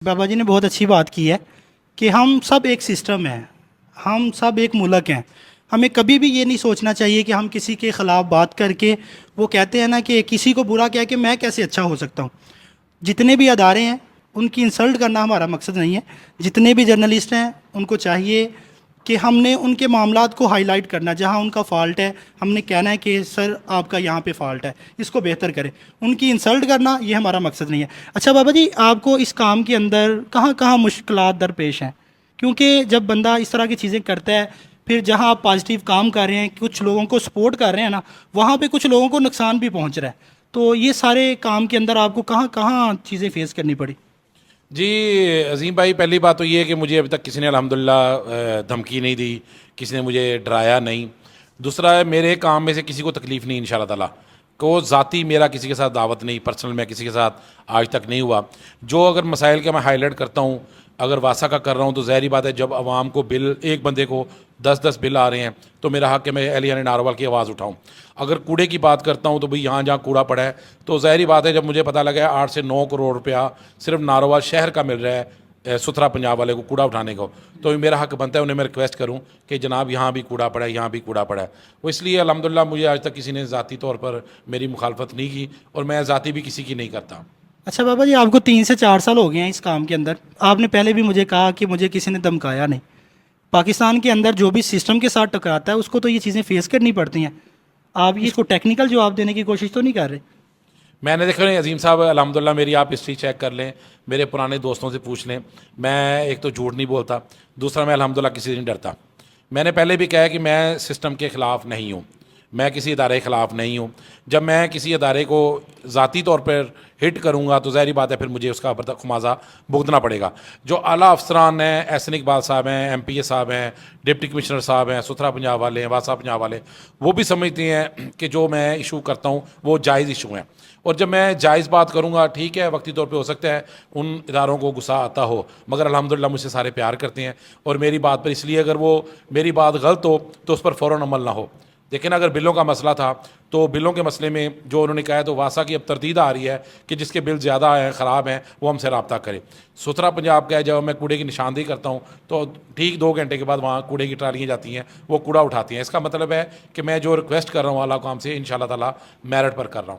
बाबा जी ने बहुत अच्छी बात की है कि हम सब एक सिस्टम हैं, हम सब एक मुल्क हैं। हमें कभी भी ये नहीं सोचना चाहिए कि हम किसी के ख़िलाफ़ बात करके, वो कहते हैं ना कि किसी को बुरा कह के मैं कैसे अच्छा हो सकता हूँ। जितने भी अदारे हैं उनकी इंसल्ट करना हमारा मकसद नहीं है। जितने भी जर्नलिस्ट हैं उनको चाहिए कि हमने उनके मामलात को हाईलाइट करना, जहाँ उनका फ़ॉल्ट है हमने कहना है कि सर आपका यहाँ पे फ़ॉल्ट है, इसको बेहतर करें। उनकी इंसल्ट करना ये हमारा मकसद नहीं है। अच्छा बाबा जी, आपको इस काम के अंदर कहाँ कहाँ मुश्किलात दरपेश हैं? क्योंकि जब बंदा इस तरह की चीज़ें करता है, फिर जहाँ आप पॉजिटिव काम कर रहे हैं, कुछ लोगों को सपोर्ट कर रहे हैं ना, वहाँ पे कुछ लोगों को नुकसान भी पहुँच रहा है। तो ये सारे काम के अंदर आपको कहाँ कहाँ चीज़ें फेस करनी पड़ी? जी अज़ीम भाई, पहली बात तो ये है कि मुझे अभी तक किसी ने अल्हम्दुलिल्लाह धमकी नहीं दी, किसी ने मुझे डराया नहीं। दूसरा है, मेरे काम में से किसी को तकलीफ़ नहीं इंशाल्लाह ताला। को ज़ाती मेरा किसी के साथ दावत नहीं, पर्सनल मैं किसी के साथ आज तक नहीं हुआ। जो अगर मसाइल के मैं हाईलाइट करता हूँ, अगर वासा का कर रहा हूँ, तो ज़ाहिर बात है जब आवाम को बिल, एक बंदे को 10-10 बिल आ रहे हैं तो मेरा हक़ है मैं एहलियान नारोवाल की आवाज़ उठाऊँ। अगर कूड़े की बात करता हूँ तो भाई यहाँ जहाँ कूड़ा पड़ा है, तो ज़ाहिर बात है जब मुझे पता लगा है 8 से 9 करोड़ रुपया सिर्फ नारोवाल शहर का मिल रहा है सुथरा पंजाब वाले को कूड़ा उठाने को, तो मेरा हक़ बनता है उन्हें मैं रिक्वेस्ट करूँ कि जनाब यहाँ भी कूड़ा पड़ा है, यहाँ भी कूड़ा पड़ा है। वो इसलिए अल्हम्दुलिल्लाह मुझे आज तक किसी ने ज़ाती तौर पर मेरी मुखालफत नहीं की और मैं ज़ाती भी किसी की नहीं करता। अच्छा बाबा जी, आपको 3 से 4 साल हो गए हैं इस काम के अंदर। आपने पहले भी मुझे कहा कि मुझे किसी ने धमकाया नहीं। पाकिस्तान के अंदर जो भी सिस्टम के साथ टकराता है उसको तो ये चीज़ें फेस करनी पड़ती हैं। आप ये इसको टेक्निकल जवाब देने की कोशिश तो नहीं कर रहे? मैंने देखो अजीम साहब, अल्हम्दुलिल्लाह मेरी आप हिस्ट्री चेक कर लें, मेरे पुराने दोस्तों से पूछ लें। मैं एक तो झूठ नहीं बोलता, दूसरा मैं अल्हम्दुलिल्लाह किसी से नहीं डरता। मैंने पहले भी कहा है कि मैं सिस्टम के ख़िलाफ़ नहीं हूँ, मैं किसी इदारे के ख़िलाफ़ नहीं हूँ। जब मैं किसी इदारे को ज़ाती तौर पर हिट करूँगा तो ज़ाहिर बात है फिर मुझे उसका खुमाजा भुगतना पड़ेगा। जो आला अफसरान हैं, एहसन इकबाल साहब हैं, MPA साहब हैं, डिप्टी कमिश्नर साहब हैं, सुथरा पंजाब वाले हैं, वासा पंजाब वाले, वो भी समझते हैं कि जो मैं इशू करता हूँ वो जायज़ इशू हैं। और जब मैं जायज़ बात करूँगा, ठीक है वक्ती तौर पे हो सकता है उन इदारों को गुस्सा आता हो, मगर अल्हम्दुलिल्लाह मुझसे सारे प्यार करते हैं और मेरी बात पर, इसलिए अगर वो मेरी बात गलत हो तो उस पर फ़ौरन अमल ना हो। लेकिन अगर बिलों का मसला था तो बिलों के मसले में जो उन्होंने कहा है, तो वासा की अब तरतीद आ रही है कि जिसके बिल ज़्यादा हैं, ख़राब हैं, वो हमसे रब्ता करे। सुथरा पंजाब का है, जब मैं कूड़े की निशानदेही करता हूँ तो ठीक 2 घंटे के बाद वहाँ कूड़े की ट्रालियाँ जाती हैं, वो कूड़ा उठाती हैं। इसका मतलब है कि मैं जो रिक्वेस्ट कर रहा हूँ आला काम से, इंशाल्लाह ताला मेरिट पर कर रहा हूँ।